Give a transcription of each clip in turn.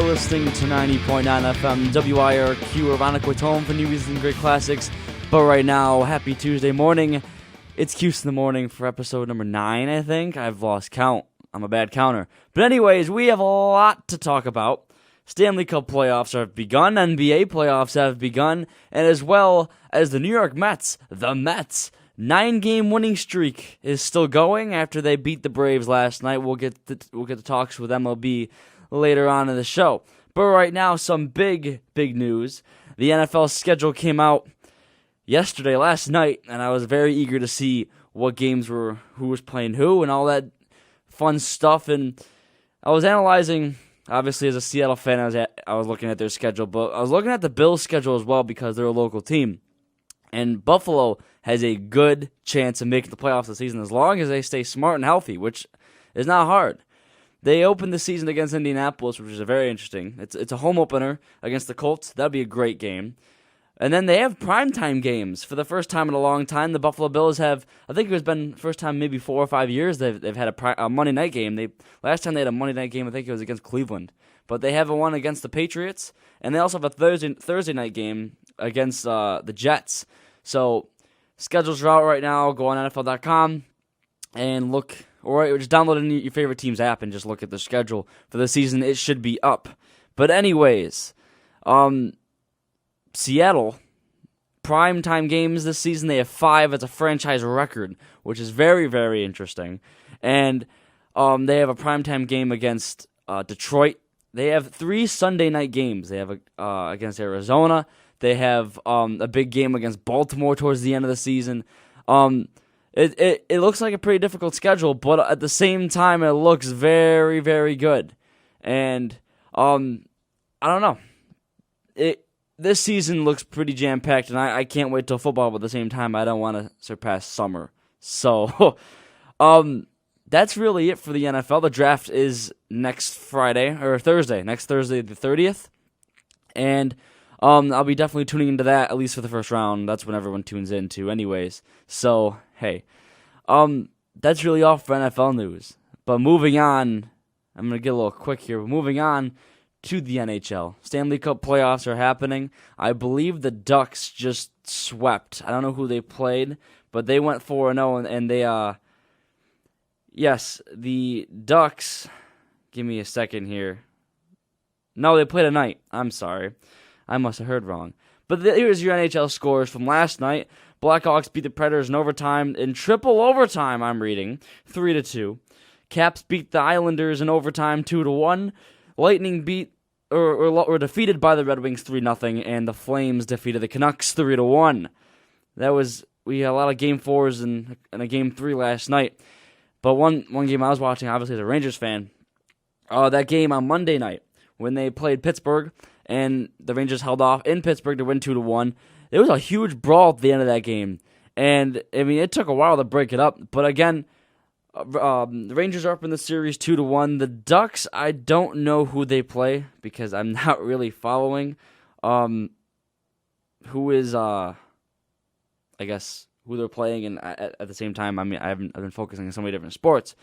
Listening to 90.9 FM WIRQ, Irondequoit, home for new music and great classics. But right now, happy Tuesday morning. It's Cuse in the morning for episode number 9, I think. I've lost count. I'm a bad counter. But anyways, we have a lot to talk about. Stanley Cup playoffs have begun, NBA playoffs have begun, and as well as the New York Mets, the Mets, 9-game winning streak is still going after they beat the Braves last night. We'll get to talks with MLB later on in the show. But right now, some big news. The NFL schedule came out last night, and I was very eager to see what games who was playing who, and all that fun stuff. And I was analyzing, obviously as a Seattle fan, I was looking at their schedule, but I was looking at the Bills' schedule as well because they're a local team. And Buffalo has a good chance of making the playoffs this season as long as they stay smart and healthy, which is not hard. They opened the season against Indianapolis, which is very interesting. It's a home opener against the Colts. That'd be a great game. And then they have primetime games for the first time in a long time. The Buffalo Bills have, I think it's been first time maybe 4 or 5 years they've had a Monday night game. Last time they had a Monday night game, I think it was against Cleveland. But they have one against the Patriots, and they also have a Thursday night game against the Jets. So schedules are out right now. Go on NFL.com and look. Or just download your favorite team's app and just look at the schedule for the season. It should be up. But anyways, Seattle, primetime games this season, they have 5 as a franchise record, which is very, very interesting. And they have a primetime game against Detroit. They have 3 Sunday night games. They have against Arizona. They have a big game against Baltimore towards the end of the season. It looks like a pretty difficult schedule, but at the same time, it looks very, very good. And I don't know. This season looks pretty jam-packed, and I can't wait till football, but at the same time, I don't want to surpass summer. So that's really it for the NFL. The draft is next Thursday, the 30th. And I'll be definitely tuning into that, at least for the first round. That's when everyone tunes into anyways. So, hey. That's really all for NFL news. But moving on, I'm going to get a little quick here. But moving on to the NHL. Stanley Cup playoffs are happening. I believe the Ducks just swept. I don't know who they played, but they went 4-0, and they, yes, the Ducks, give me a second here. No, they played tonight. I'm sorry. I must have heard wrong. But here's your NHL scores from last night. Blackhawks beat the Predators in overtime. In triple overtime, I'm reading, 3-2. Caps beat the Islanders in overtime, 2-1. Lightning beat or defeated by the Red Wings 3-0, and the Flames defeated the Canucks 3-1. We had a lot of Game 4s and a Game 3 last night. But one game I was watching, obviously as a Rangers fan, that game on Monday night when they played Pittsburgh, and the Rangers held off in Pittsburgh to win 2-1. It was a huge brawl at the end of that game. And, I mean, it took a while to break it up. But, again, the Rangers are up in the series 2-1. The Ducks, I don't know who they play because I'm not really following who is, I guess, who they're playing. And at the same time, I mean, I've been focusing on so many different sports.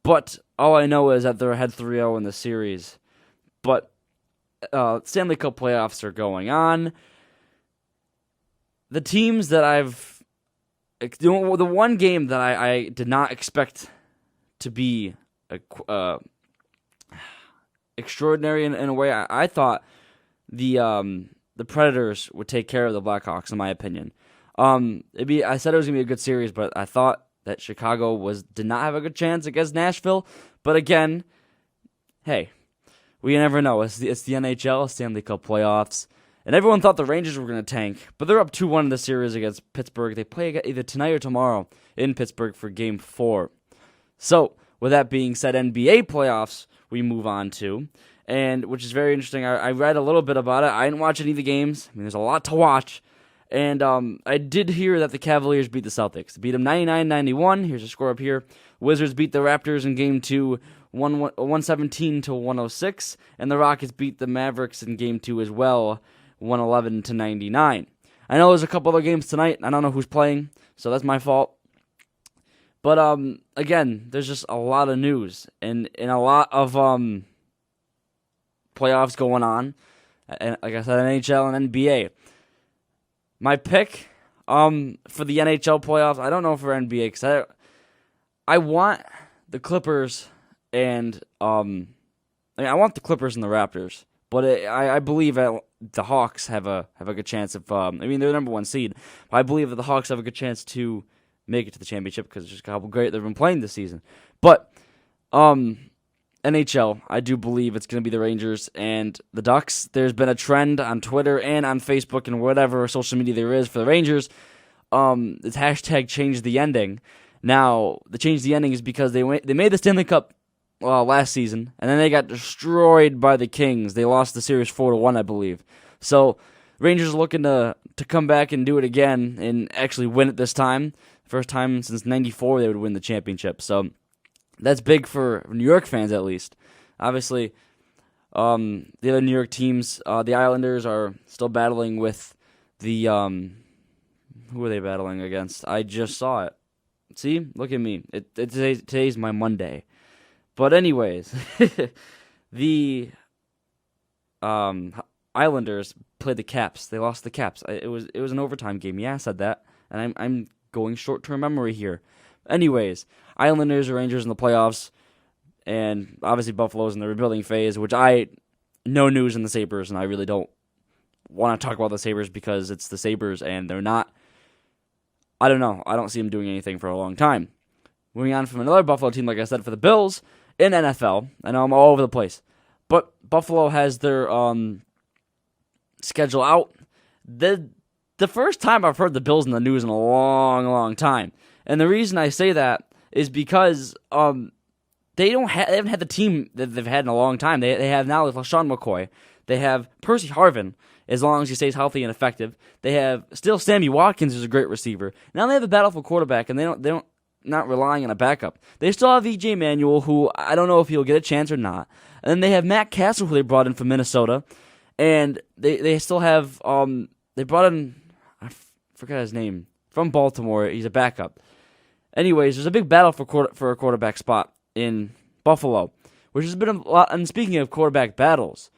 But all I know is that they're ahead 3-0 in the series. But Stanley Cup playoffs are going on. The teams that the one game that I did not expect to be extraordinary in a way, I thought the Predators would take care of the Blackhawks, in my opinion. I said it was going to be a good series, but I thought that Chicago did not have a good chance against Nashville. But again, hey, we never know. It's the NHL, Stanley Cup playoffs. And everyone thought the Rangers were going to tank, but they're up 2-1 in the series against Pittsburgh. They play either tonight or tomorrow in Pittsburgh for Game 4. So, with that being said, NBA playoffs we move on to, and which is very interesting. I read a little bit about it. I didn't watch any of the games. I mean, there's a lot to watch. And I did hear that the Cavaliers beat the Celtics. They beat them 99-91. Here's a score up here. Wizards beat the Raptors in Game 2, 117 to 106, and the Rockets beat the Mavericks in Game 2 as well, 111 to 99. I know there's a couple other games tonight. I don't know who's playing, so that's my fault. But again, there's just a lot of news and a lot of playoffs going on. And like I said, NHL and NBA. My pick for the NHL playoffs, I don't know for NBA because I want the Clippers and I want the Clippers and the Raptors, but I believe the Hawks have a good chance of. They're the number one seed, but I believe that the Hawks have a good chance to make it to the championship because just how great they've been playing this season. But NHL, I do believe it's going to be the Rangers and the Ducks. There's been a trend on Twitter and on Facebook and whatever social media there is for the Rangers. It's hashtag change the ending. Now, the change the ending is because they made the Stanley Cup last season, and then they got destroyed by the Kings. They lost the series 4-1, I believe. So, Rangers are looking to come back and do it again and actually win it this time. First time since '94 they would win the championship. So, that's big for New York fans, at least. Obviously, the other New York teams, the Islanders, are still battling with the who are they battling against? I just saw it. See? Look at me. Today's my Monday. But anyways, the Islanders played the Caps. They lost the Caps. It was an overtime game. Yeah, I said that. And I'm going short-term memory here. Anyways, Islanders or Rangers in the playoffs, and obviously Buffalo's in the rebuilding phase, which no news in the Sabres, and I really don't want to talk about the Sabres because it's the Sabres, and they're not, I don't know, I don't see them doing anything for a long time. Moving on from another Buffalo team, like I said, for the Bills in NFL, I know I'm all over the place, but Buffalo has their schedule out. The first time I've heard the Bills in the news in a long, long time. And the reason I say that is because they haven't had the team that they've had in a long time. They have now with LaShawn McCoy. They have Percy Harvin, as long as he stays healthy and effective. They have still Sammy Watkins, who's a great receiver. Now they have a battle for quarterback, and they don't not relying on a backup. They still have E.J. Manuel, who I don't know if he'll get a chance or not. And then they have Matt Castle, who they brought in from Minnesota, and they still have they brought in, I forgot his name, from Baltimore. He's a backup. Anyways, there's a big battle for a quarterback spot in Buffalo, which has been a lot. And speaking of quarterback battles,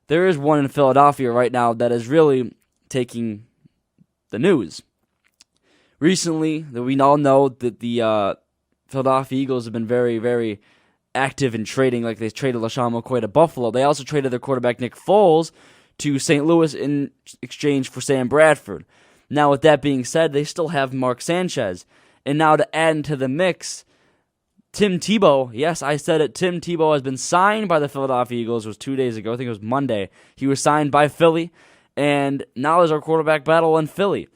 there is one in Philadelphia right now that is really taking the news. Recently, we all know that the Philadelphia Eagles have been very, very active in trading. Like they traded LaShawn McCoy to Buffalo. They also traded their quarterback Nick Foles to St. Louis in exchange for Sam Bradford. Now, with that being said, they still have Mark Sanchez. And now to add into the mix, Tim Tebow, yes, I said it, Tim Tebow has been signed by the Philadelphia Eagles. It was 2 days ago. I think it was Monday. He was signed by Philly, and now there's our quarterback battle in Philly.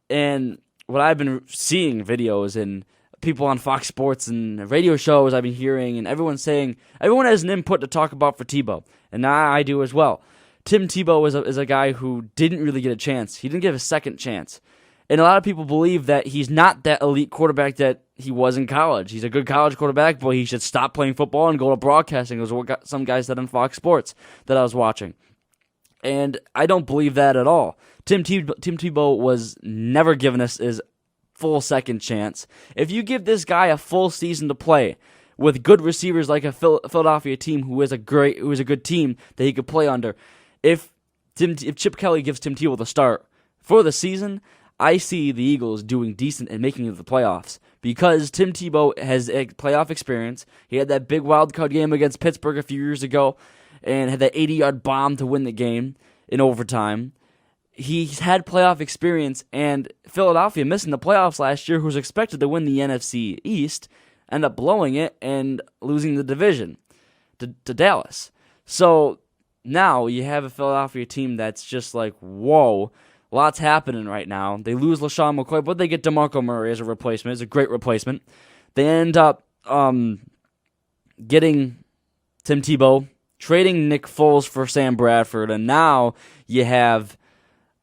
And what I've been seeing videos and people on Fox Sports and radio shows I've been hearing, and everyone has an input to talk about for Tebow, and now I do as well. Tim Tebow is a guy who didn't really get a chance. He didn't get a second chance. And a lot of people believe that he's not that elite quarterback that he was in college. He's a good college quarterback, but he should stop playing football and go to broadcasting. It was what some guy said on Fox Sports that I was watching. And I don't believe that at all. Tim Tebow was never given us his full second chance. If you give this guy a full season to play with good receivers like a Philadelphia team who is a good team that he could play under, if Chip Kelly gives Tim Tebow the start for the season, I see the Eagles doing decent and making it to the playoffs because Tim Tebow has a playoff experience. He had that big wild card game against Pittsburgh a few years ago and had that 80-yard bomb to win the game in overtime. He's had playoff experience, and Philadelphia missing the playoffs last year, who was expected to win the NFC East, ended up blowing it and losing the division to Dallas. So now you have a Philadelphia team that's just like, whoa, lots happening right now. They lose LaShawn McCoy, but they get DeMarco Murray as a replacement. It's a great replacement. They end up getting Tim Tebow, trading Nick Foles for Sam Bradford, and now you have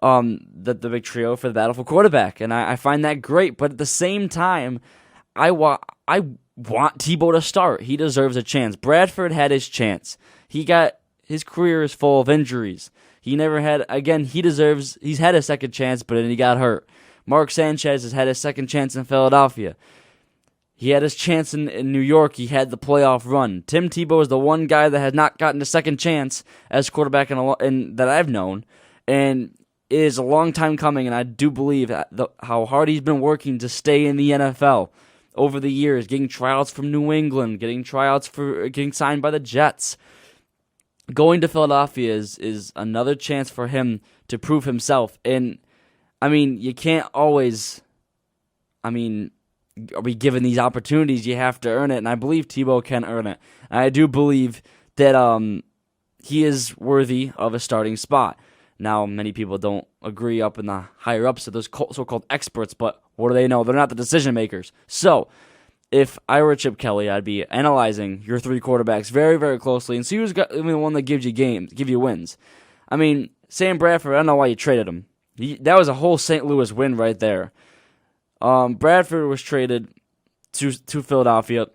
the big trio for the battle for quarterback. And I find that great, but at the same time, I want Tebow to start. He deserves a chance. Bradford had his chance. His career is full of injuries. He never had, again, he's had a second chance, but then he got hurt. Mark Sanchez has had his second chance in Philadelphia. He had his chance in New York. He had the playoff run. Tim Tebow is the one guy that has not gotten a second chance as quarterback that I've known, and it is a long time coming, and I do believe how hard he's been working to stay in the NFL over the years, getting tryouts from New England, getting signed by the Jets. Going to Philadelphia is another chance for him to prove himself. And, I mean, you can't always, be given these opportunities. You have to earn it, and I believe Tebow can earn it. And I do believe that he is worthy of a starting spot. Now, many people don't agree up in the higher-ups of those so-called experts, but what do they know? They're not the decision-makers. So, if I were Chip Kelly, I'd be analyzing your three quarterbacks very, very closely and see who's got the one that gives you wins. I mean, Sam Bradford, I don't know why you traded him. That was a whole St. Louis win right there. Bradford was traded to Philadelphia.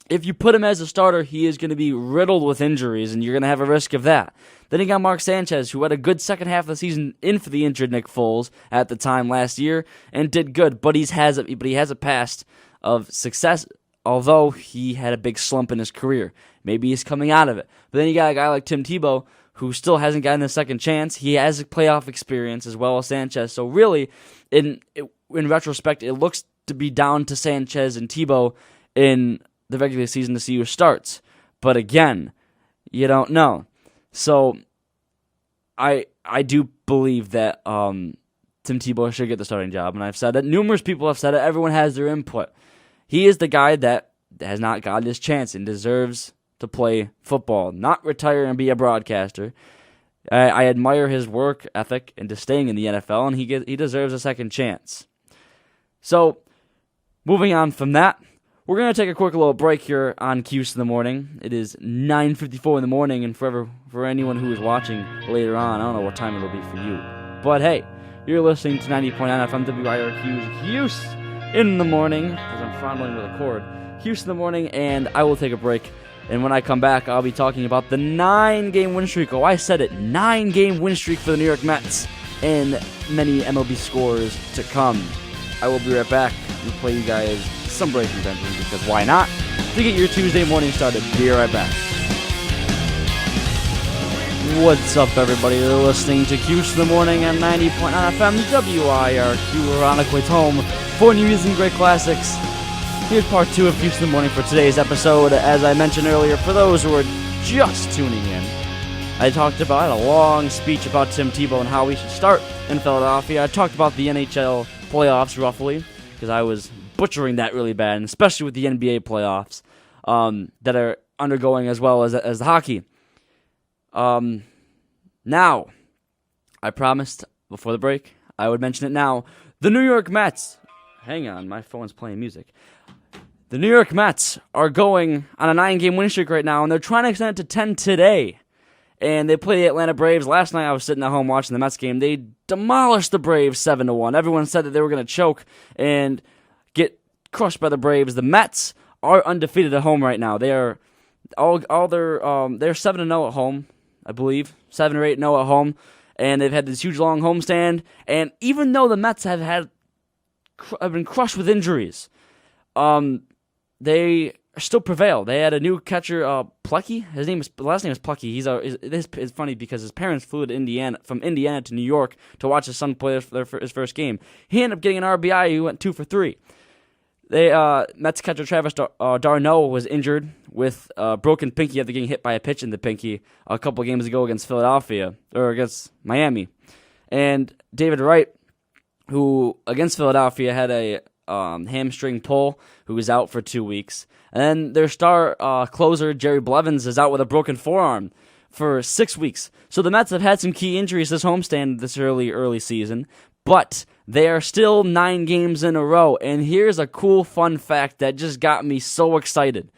If you put him as a starter, he is going to be riddled with injuries, and you're going to have a risk of that. Then you got Mark Sanchez, who had a good second half of the season in for the injured Nick Foles at the time last year, and did good. But he has a past of success, although he had a big slump in his career. Maybe he's coming out of it. But then you got a guy like Tim Tebow, who still hasn't gotten a second chance. He has a playoff experience as well as Sanchez. So really, in retrospect, it looks to be down to Sanchez and Tebow in the regular season to see who starts. But again, you don't know. So I do believe that Tim Tebow should get the starting job, and I've said it. Numerous people have said it. Everyone has their input. He is the guy that has not gotten his chance and deserves to play football, not retire and be a broadcaster. I admire his work ethic into staying in the NFL, and he deserves a second chance. So, moving on from that, we're going to take a quick little break here on Cuse in the Morning. It is 9:54 in the morning, and for anyone who is watching later on, I don't know what time it'll be for you. But hey, you're listening to 90.9 FM WIRQ Cuse in the morning, because I'm fondling with a cord. Cuse in the morning, and I will take a break. And when I come back, I'll be talking about the 9-game win streak. Oh, I said it. 9-game win streak for the New York Mets, and many MLB scores to come. I will be right back and play you guys some breaking benches, because why not? To get your Tuesday morning started. Be right back. What's up, everybody? You're listening to Cuse in the Morning on 90.9 FM WIRQ, Irondequoit's home for news and great classics. Here's part 2 of Cuse in the Morning for today's episode. As I mentioned earlier, for those who are just tuning in, I had a long speech about Tim Tebow and how he should start in Philadelphia. I talked about the NHL playoffs roughly, because I was butchering that really bad, and especially with the NBA playoffs that are undergoing as well as the hockey. Now, I promised before the break I would mention it now. The New York Mets. Hang on, my phone's playing music. The New York Mets are going on a 9-game win streak right now, and they're trying to extend it to 10 today. And they play the Atlanta Braves. Last night I was sitting at home watching the Mets game. They demolished the Braves 7-1. Everyone said that they were going to choke and get crushed by the Braves. The Mets are undefeated at home right now. They are they're 7-0 at home, I believe. 7 or 8-0 at home. And they've had this huge long homestand. And even though the Mets have been crushed with injuries, they still prevail. They had a new catcher, Plucky. His last name is Plucky. It's funny because his parents flew to from Indiana to New York to watch his son play his first game. He ended up getting an RBI. He went 2 for 3. Mets catcher Travis d'Arnaud was injured with a broken pinky after getting hit by a pitch in the pinky a couple of games ago against against Miami. And David Wright, who against Philadelphia had a hamstring pull, who was out for 2 weeks. And then their star closer, Jerry Blevins, is out with a broken forearm for 6 weeks. So the Mets have had some key injuries this homestand this early season, but they are still 9 games in a row. And here's a cool fun fact that just got me so excited.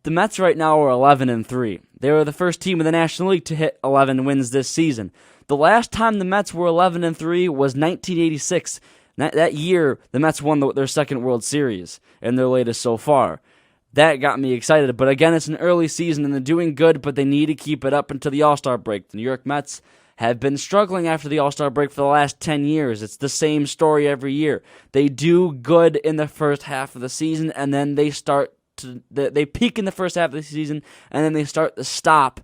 The Mets right now are 11-3. They were the first team in the National League to hit 11 wins this season. The last time the Mets were 11-3 was 1986. That year, the Mets won their second World Series, and their latest so far. that got me excited. But again, it's an early season, and they're doing good, but they need to keep it up until the All-Star break. The New York Mets have been struggling after the All-Star break for the last 10 years. It's the same story every year. They do good in the first half of the season, and then they peak in the first half of the season, and then they start to stop,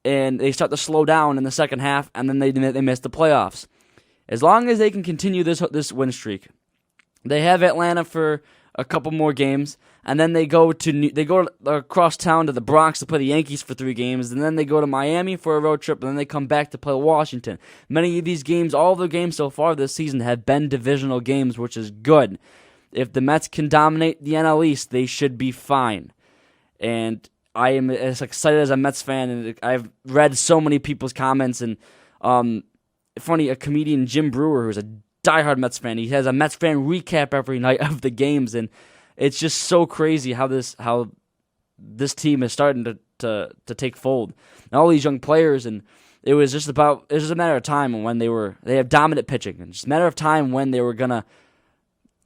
and they start to slow down in the second half, and then they miss the playoffs. As long as they can continue this win streak, they have Atlanta for a couple more games, and then they go across town to the Bronx to play the Yankees for 3 games, and then they go to Miami for a road trip, and then they come back to play Washington. Many of these games, all the games so far this season, have been divisional games, which is good. If the Mets can dominate the NL East, they should be fine. And I am as excited as a Mets fan, and I've read so many people's comments, and funny, a comedian, Jim Brewer, who's a diehard Mets fan, he has a Mets fan recap every night of the games, and it's just so crazy how this team is starting to take fold. And all these young players, and it was just a matter of time when they have dominant pitching, and just a matter of time when they were gonna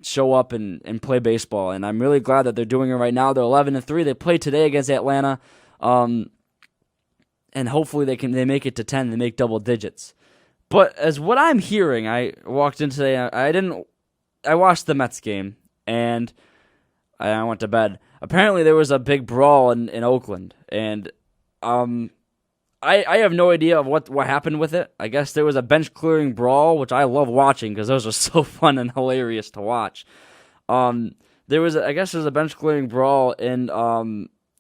show up and play baseball. And I'm really glad that they're doing it right now. They're 11-3. They play today against Atlanta, and hopefully they make it to 10. They make double digits. But as what I'm hearing, I walked in today. I watched the Mets game, and I went to bed. Apparently, there was a big brawl in Oakland, and I have no idea of what happened with it. I guess there was a bench clearing brawl, which I love watching because those are so fun and hilarious to watch. There was a bench clearing brawl in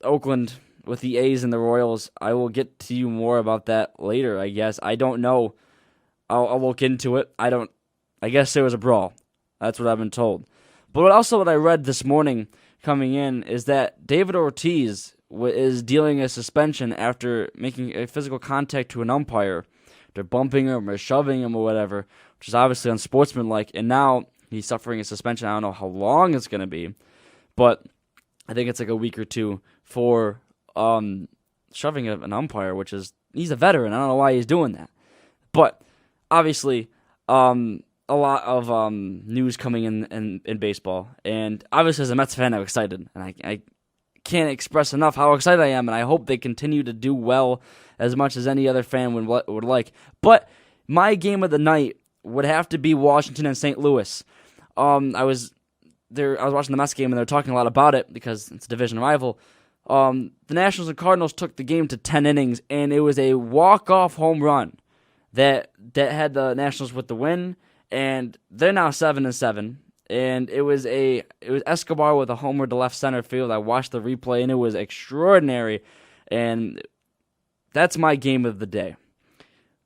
Oakland with the A's and the Royals. I will get to you more about that later. I guess I don't know. I'll look into it. I guess there was a brawl. That's what I've been told. But what I read this morning coming in is that David Ortiz is dealing a suspension after making a physical contact to an umpire. They're bumping him or shoving him or whatever, which is obviously unsportsmanlike. And now he's suffering a suspension. I don't know how long it's going to be, but I think it's like a week or two for shoving an umpire, he's a veteran. I don't know why he's doing that. But obviously, a lot of news coming in baseball, and obviously as a Mets fan, I'm excited, and I can't express enough how excited I am, and I hope they continue to do well as much as any other fan would like. But my game of the night would have to be Washington and St. Louis. I was watching the Mets game, and they're talking a lot about it because it's a division rival. The Nationals and Cardinals took the game to 10 innings, and it was a walk-off home run that had the Nationals with the win, and they're now 7-7. And it was Escobar with a homer to left center field. I watched the replay, and it was extraordinary, and that's my game of the day.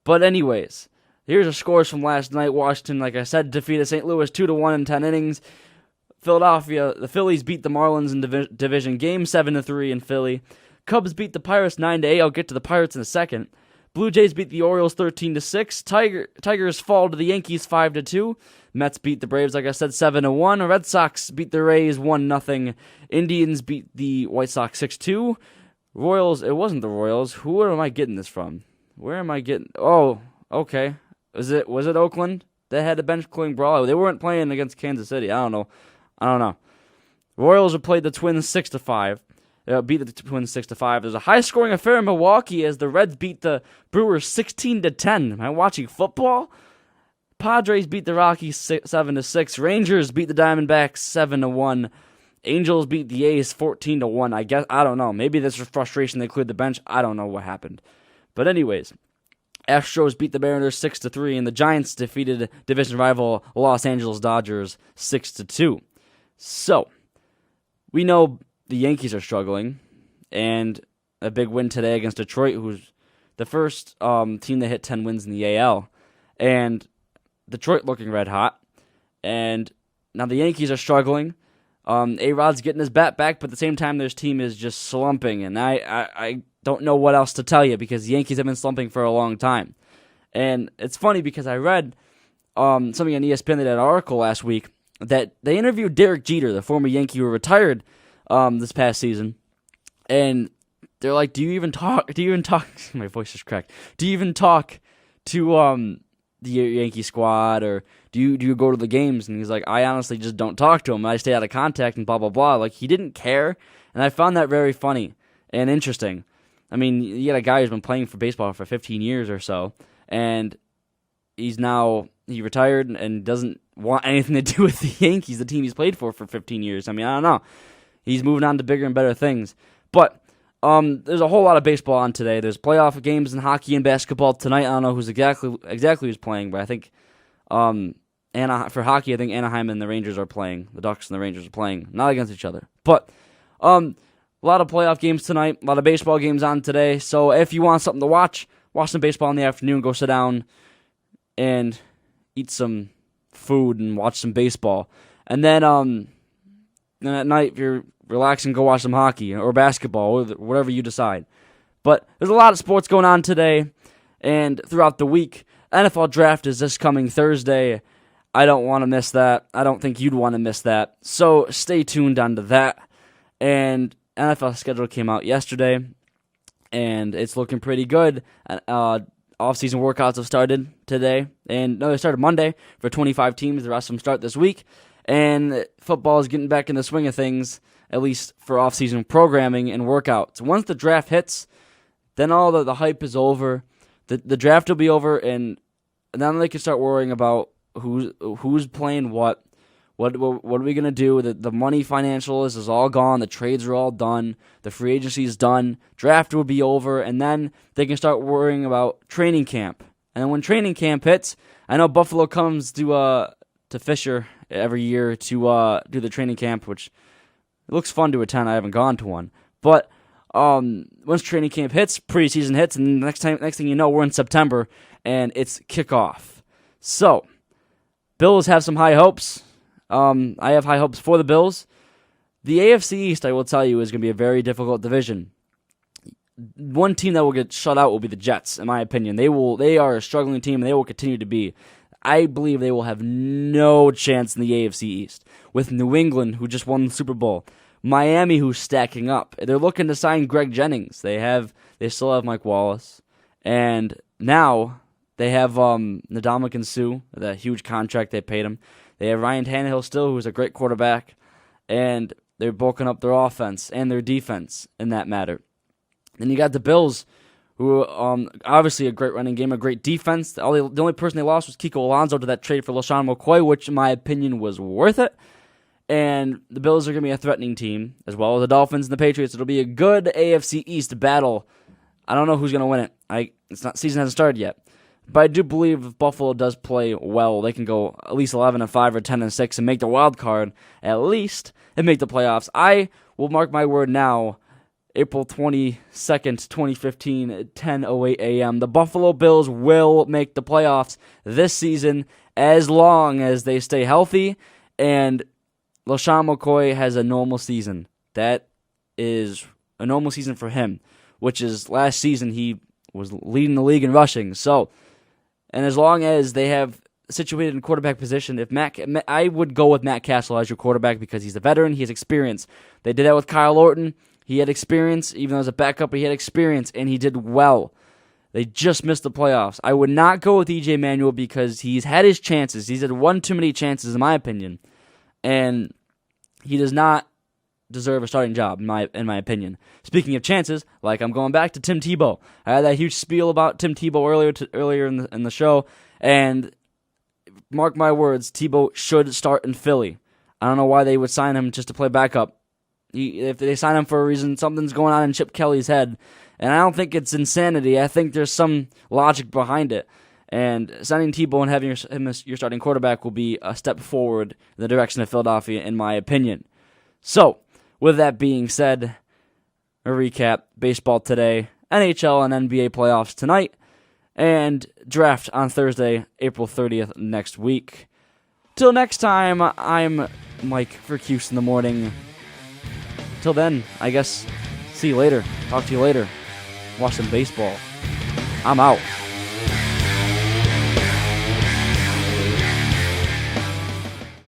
But anyways, here's the scores from last night. Washington, like I said, defeated St. Louis 2-1 in 10 innings. Philadelphia, the Phillies beat the Marlins in division game 7-3 in Philly. Cubs beat the Pirates 9-8. I'll get to the Pirates in a second. Blue Jays beat the Orioles 13-6. Tigers fall to the Yankees 5-2. Mets beat the Braves, like I said, 7-1. Red Sox beat the Rays 1-0. Indians beat the White Sox 6-2. Royals, it wasn't the Royals. Who am I getting this from? Where am I getting? Oh, okay. Was it Oakland that had a bench clearing brawl? They weren't playing against Kansas City. I don't know. Royals have played the Twins 6-5. Beat the Twins 6-5. There's a high-scoring affair in Milwaukee as the Reds beat the Brewers 16-10. Am I watching football? Padres beat the Rockies 7-6. Rangers beat the Diamondbacks 7-1. Angels beat the A's 14-1. I don't know. Maybe this was frustration. They cleared the bench. I don't know what happened. But anyways, Astros beat the Mariners 6-3, and the Giants defeated division rival Los Angeles Dodgers 6-2. So, we know the Yankees are struggling, and a big win today against Detroit, who's the first team that hit 10 wins in the AL, and Detroit looking red hot, and now the Yankees are struggling. A-Rod's getting his bat back, but at the same time, their team is just slumping, and I don't know what else to tell you because the Yankees have been slumping for a long time. And it's funny because I read something on ESPN that had an article last week that they interviewed Derek Jeter, the former Yankee who retired this past season, and they're like, do you even talk, my voice is cracked, do you even talk to the Yankee squad, or do you go to the games? And he's like, I honestly just don't talk to him. I stay out of contact and blah, blah, blah. Like, he didn't care, and I found that very funny and interesting. I mean, you got a guy who's been playing for baseball for 15 years or so, and he retired and doesn't want anything to do with the Yankees, the team he's played for 15 years. I mean, I don't know. He's moving on to bigger and better things. But there's a whole lot of baseball on today. There's playoff games in hockey and basketball tonight. I don't know who's exactly who's playing, but I think for hockey, I think Anaheim and the Rangers are playing. The Ducks and the Rangers are playing, not against each other. But a lot of playoff games tonight, a lot of baseball games on today. So if you want something to watch some baseball in the afternoon, go sit down and eat some food and watch some baseball. And then at night, if you're relaxing, go watch some hockey or basketball, or whatever you decide. But there's a lot of sports going on today and throughout the week. NFL draft is this coming Thursday. I don't want to miss that. I don't think you'd want to miss that. So stay tuned onto that. And NFL schedule came out yesterday, and it's looking pretty good. Off-season workouts have started today, and no, they started Monday for 25 teams. The rest of them start this week, and football is getting back in the swing of things, at least for off-season programming and workouts. Once the draft hits, then all the hype is over. The draft will be over, and then they can start worrying about who's playing what. What are we going to do? The money financial is all gone. The trades are all done. The free agency is done. Draft will be over, and then they can start worrying about training camp. And then when training camp hits, I know Buffalo comes to Fisher every year to do the training camp, which looks fun to attend. I haven't gone to one. But once training camp hits, preseason hits, and next thing you know, we're in September, and it's kickoff. So, Bills have some high hopes. I have high hopes for the Bills. The AFC East, I will tell you, is going to be a very difficult division. One team that will get shut out will be the Jets, in my opinion. They are a struggling team, and they will continue to be. I believe they will have no chance in the AFC East. With New England, who just won the Super Bowl, Miami, who's stacking up. They're looking to sign Greg Jennings. They still have Mike Wallace, and now they have Ndamukong Suh, the huge contract they paid him. They have Ryan Tannehill still, who's a great quarterback, and they're bulking up their offense and their defense in that matter. Then you got the Bills, who obviously a great running game, a great defense. The only person they lost was Kiko Alonso to that trade for LaShawn McCoy, which in my opinion was worth it. And the Bills are going to be a threatening team, as well as the Dolphins and the Patriots. It'll be a good AFC East battle. I don't know who's going to win it. Season hasn't started yet. But I do believe if Buffalo does play well, they can go at least 11-5 or 10-6 and make the wild card at least and make the playoffs. I will mark my word now, April 22nd, 2015, at 10:08 a.m. The Buffalo Bills will make the playoffs this season as long as they stay healthy and LaShawn McCoy has a normal season. That is a normal season for him, which is last season he was leading the league in rushing. So, and as long as they have situated in quarterback position, I would go with Matt Castle as your quarterback because he's a veteran, he has experience. They did that with Kyle Orton. He had experience, even though he was a backup, but he had experience, and he did well. They just missed the playoffs. I would not go with E.J. Manuel because he's had his chances. He's had one too many chances, in my opinion, and he does not deserve a starting job, in my opinion. Speaking of chances, I'm going back to Tim Tebow. I had that huge spiel about Tim Tebow earlier in the show, and mark my words, Tebow should start in Philly. I don't know why they would sign him just to play backup. If they sign him for a reason, something's going on in Chip Kelly's head, and I don't think it's insanity. I think there's some logic behind it. And signing Tebow and having him as your starting quarterback will be a step forward in the direction of Philadelphia, in my opinion. So, with that being said, a recap, baseball today, NHL and NBA playoffs tonight, and draft on Thursday, April 30th next week. Till next time, I'm Mike for Cuse in the morning. Till then, I guess, see you later. Talk to you later. Watch some baseball. I'm out.